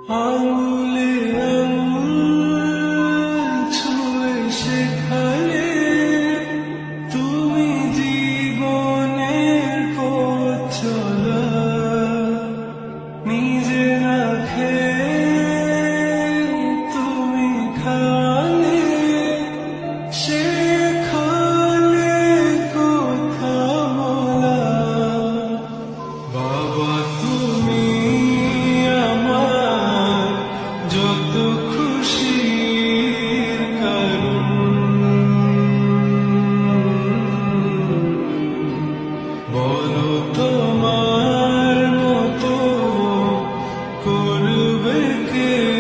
আঙুলে আঙুল ছুঁয়ে শেখালে তুমি জীবনের পথ চলা, নিজে না খেয়ে তুমি খালে, শেখালে কথা বলা। বাবা তুমি আমার যত খুশির কারণ, বলো তোমার মতো করবে কে।